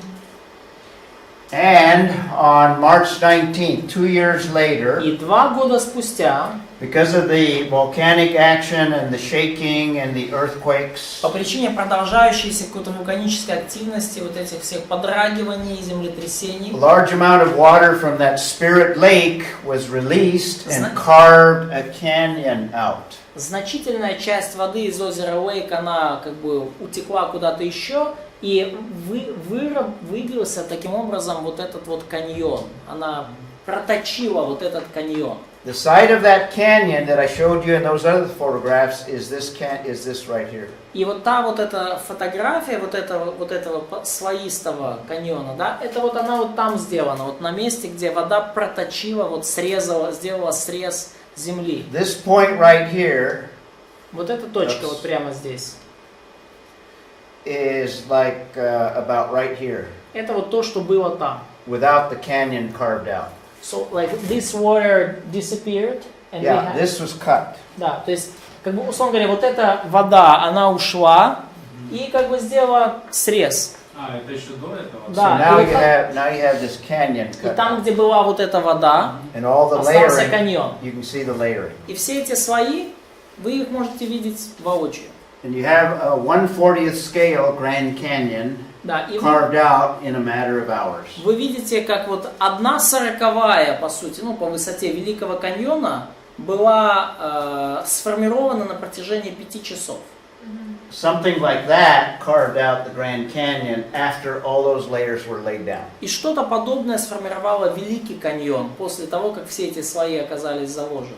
And on March 19th, 2 years later, И 2 года спустя, because of the volcanic action and the shaking and the earthquakes, по причине продолжающейся какой-то вулканической активности, вот этих всех подрагиваний, землетрясений, a large amount of water from that spirit lake was released and carved a canyon out. значительная часть воды из озера Лейк, она как бы утекла куда-то еще, и выбился таким образом вот этот вот каньон. Она проточила вот этот каньон. The side of that canyon that I showed you in those other photographs is this right here. И вот эта фотография вот этого слоистого каньона, да, это вот она вот там сделана, вот на месте, где вода проточила, вот сделала срез земли. This point right here Вот эта точка вот прямо здесь. is like about right here, Это вот то, что было там. without the canyon carved out. So like this water disappeared, and we Yeah, had... this was cut. Да, то есть, как бы, условно говоря, вот эта вода, она ушла и как бы сделала срез. Это еще до этого? So Да, now и, you have this canyon и cut там, out. где была вот эта вода, And all the остался layering, каньон. you can see the layering. И все эти слои, вы их можете видеть воочию. And you have a 1/40th scale Grand Canyon Да, и carved out in a matter of hours. вы видите, как вот 1/40, по сути, ну, по высоте Великого каньона была сформирована на протяжении 5 часов. Something like that carved out the Grand Canyon after all those layers were laid down. И что-то подобное сформировало Великий каньон после того, как все эти слои оказались заложены.